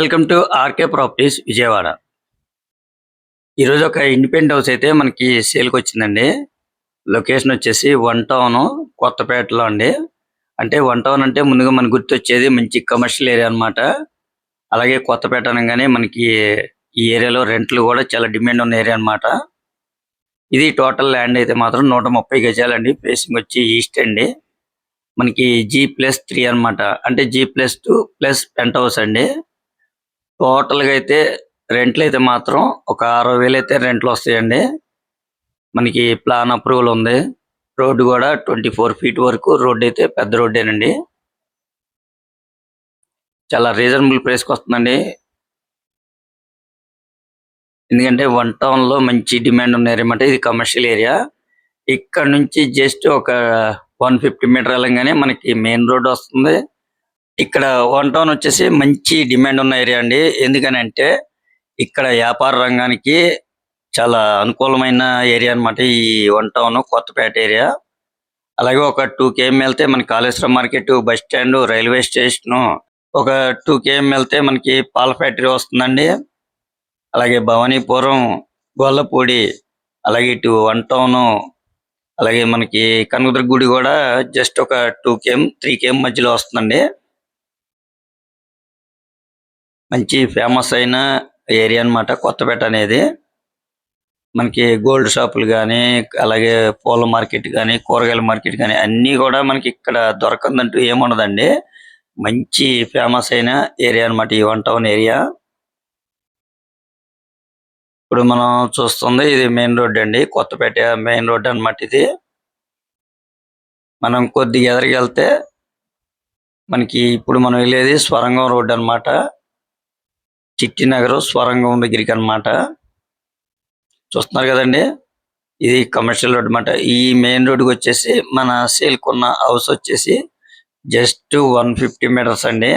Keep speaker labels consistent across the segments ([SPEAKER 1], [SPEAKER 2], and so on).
[SPEAKER 1] Welcome to RK properties Vijayawada. ఈరోజు ఒక independent house అయితే మనకి సేల్కి వచ్చిందండి. లొకేషన్ వచ్చేసి వన్ టౌన్ కొత్తపేటలో అండి. అంటే వన్ టౌన్ అంటే ముందుగా మనకు గుర్తొచ్చేది మంచి కమర్షియల్ ఏరియా అనమాట. అలాగే కొత్తపేట అనగానే మనకి ఈ ఏరియాలో రెంట్లు కూడా చాలా డిమాండ్ ఉన్న ఏరియా అనమాట. ఇది టోటల్ ల్యాండ్ అయితే మాత్రం 130 గజాలండి. ప్లేసింగ్ వచ్చి ఈస్ట్ అండి. మనకి G+3 అనమాట. అంటే G+2 ప్లస్ పెంట్ హౌస్ అండి. టోటల్ గా అయితే రెంట్లు అయితే మాత్రం ఒక 60,000 అయితే రెంట్లు వస్తాయండి. మనకి ప్లాన్ అప్రూవల్ ఉంది. రోడ్డు కూడా 24 ఫీట్ వరకు రోడ్డు అయితే పెద్ద రోడ్డేనండి. చాలా రీజనబుల్ ప్రైస్కి వస్తుందండి. ఎందుకంటే వన్ టౌన్ లో మంచి డిమాండ్ ఉన్న ఏరియా అన్నమాట. ఇది కమర్షియల్ ఏరియా. ఇక్కడ నుంచి జస్ట్ ఒక 150 మీటర్ వెళ్ళగానే మనకి మెయిన్ రోడ్ వస్తుంది. ఇక్కడ వన్ టౌన్ వచ్చేసి మంచి డిమాండ్ ఉన్న ఏరియా అండి. ఎందుకనంటే ఇక్కడ వ్యాపార రంగానికి చాలా అనుకూలమైన ఏరియా అన్నమాట. ఈ వన్ టౌన్ కొత్తపేట ఏరియా. అలాగే ఒక 2 km వెళ్తే మనకి Kaleshwaram market, bus stand, railway station, ఒక 2 km వెళ్తే మనకి పాల ఫ్యాక్టరీ వస్తుందండి. అలాగే భవానీపురం, గొల్లపూడి, అలాగే ఇటు వన్ టౌన్, అలాగే మనకి కనకదుర్గ గుడి కూడా జస్ట్ ఒక 2 km 3 km మధ్యలో వస్తుందండి. మంచి ఫేమస్ అయిన ఏరియా అన్నమాట కొత్తపేట అనేది. మనకి గోల్డ్ షాపులు కానీ, అలాగే పూల మార్కెట్ కానీ, కూరగాయల మార్కెట్ కానీ అన్నీ కూడా మనకి ఇక్కడ దొరకందంటూ ఏముండదండి. మంచి ఫేమస్ అయిన ఏరియా అన్నమాట ఈ వన్ టౌన్ ఏరియా. ఇప్పుడు మనం చూస్తుంది ఇది మెయిన్ రోడ్ అండి. కొత్తపేట మెయిన్ రోడ్ అన్నమాట ఇది. మనం కొద్దిగా ఎదరికి వెళ్తే మనకి ఇప్పుడు మనం వెళ్ళేది స్వరంగం రోడ్ అన్నమాట. చిట్టినగర్ స్వరంగం దగ్గరికి అన్నమాట. చూస్తున్నారు కదండి, ఇది కమర్షియల్ రోడ్ అన్నమాట. ఈ మెయిన్ రోడ్కి వచ్చేసి మన సేల్కున్న హౌస్ వచ్చేసి జస్ట్ 150 మీటర్స్ అండి.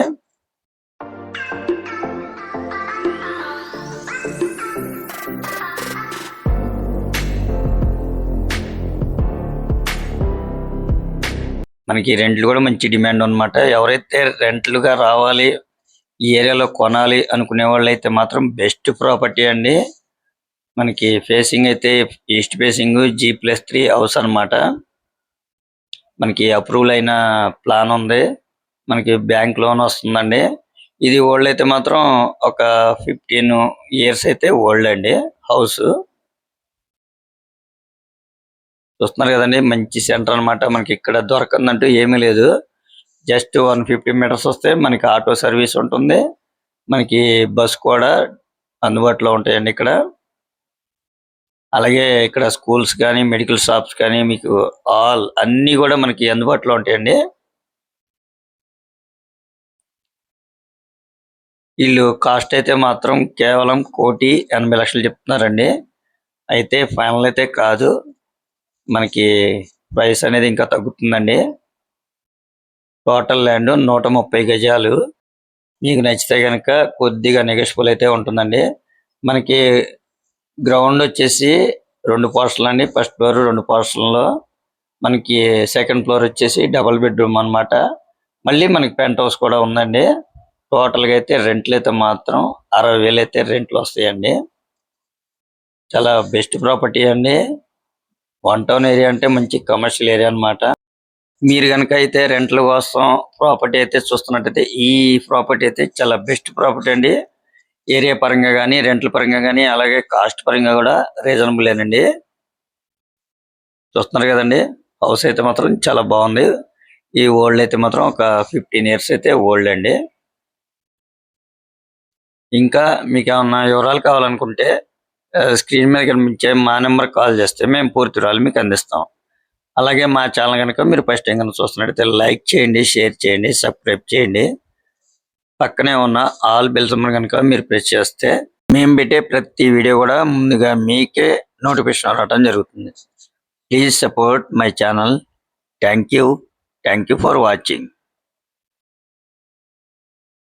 [SPEAKER 1] మనకి రెంట్లు కూడా మంచి డిమాండ్ అన్నమాట. ఎవరైతే రెంట్లుగా రావాలి, ఈ ఏరియాలో కొనాలి అనుకునే వాళ్ళు అయితే మాత్రం బెస్ట్ ప్రాపర్టీ అండి. మనకి ఫేసింగ్ అయితే ఈస్ట్ ఫేసింగ్ G+3 హౌస్ అన్నమాట. మనకి అప్రూవల్ అయిన ప్లాన్ ఉంది. మనకి బ్యాంక్ లోన్ వస్తుందండి. ఇది ఓల్డ్ అయితే మాత్రం ఒక 15 years అయితే ఓల్డ్ అండి హౌస్. చూస్తున్నారు కదండి, మంచి సెంటర్ అన్నమాట. మనకి ఇక్కడ దొరకందంటూ ఏమీ లేదు. జస్ట్ 150 మీటర్స్ వస్తే మనకి ఆటో సర్వీస్ ఉంటుంది. మనకి బస్ కూడా అందుబాటులో ఉంటాయండి ఇక్కడ. అలాగే ఇక్కడ స్కూల్స్ కానీ, మెడికల్ షాప్స్ కానీ మీకు అన్ని కూడా మనకి అందుబాటులో ఉంటాయండి. వీళ్ళు కాస్ట్ అయితే మాత్రం కేవలం 1,80,00,000 చెప్తున్నారండి. అయితే ఫైనల్ అయితే కాదు, మనకి ప్రైస్ అనేది ఇంకా తగ్గుతుందండి. టోటల్ ల్యాండ్ 130 గజాలు. మీకు నచ్చితే కనుక కొద్దిగా నెగోషియబుల్ అయితే ఉంటుందండి. మనకి గ్రౌండ్ వచ్చేసి 2 పోర్షన్లు అండి. ఫస్ట్ ఫ్లోర్ 2 పోర్షన్లో, మనకి సెకండ్ ఫ్లోర్ వచ్చేసి డబుల్ బెడ్రూమ్ అన్నమాట. మళ్ళీ మనకి పెంట్ హౌస్ కూడా ఉందండి. టోటల్గా అయితే రెంట్లు అయితే మాత్రం 60,000 అయితే రెంట్లు వస్తాయండి. చాలా బెస్ట్ ప్రాపర్టీ అండి. వన్ టౌన్ ఏరియా అంటే మంచి కమర్షియల్ ఏరియా అన్నమాట. మీరు కనుక అయితే రెంట్ల కోసం ప్రాపర్టీ అయితే చూస్తున్నట్టయితే ఈ ప్రాపర్టీ అయితే చాలా బెస్ట్ ప్రాపర్టీ అండి. ఏరియా పరంగా కానీ, రెంట్ల పరంగా కానీ, అలాగే కాస్ట్ పరంగా కూడా రీజనబుల్ ఏనండి. చూస్తున్నారు కదండి, హౌస్ అయితే మాత్రం చాలా బాగుంది. ఈ ఓల్డ్ అయితే మాత్రం ఒక 15 years అయితే ఓల్డ్ అండి. ఇంకా మీకు ఏమన్నా వివరాలు కావాలనుకుంటే స్క్రీన్ మీద కనిపించే మా నెంబర్ కాల్ చేస్తే మేము పూర్తి వివరాలు మీకు అందిస్తాం. అలాగే మా ఛానల్ కనుక మీరు ఫస్ట్ టైం కనుక చూస్తున్నట్టయితే లైక్ చేయండి, షేర్ చేయండి, సబ్స్క్రైబ్ చేయండి. పక్కనే ఉన్న ఆల్ బెల్ సింబల్ కనుక మీరు ప్రెస్ చేస్తే మేము పెట్టే ప్రతి వీడియో కూడా ముందుగా మీకే నోటిఫికేషన్ రావడం జరుగుతుంది. Please support my channel. Thank you for watching.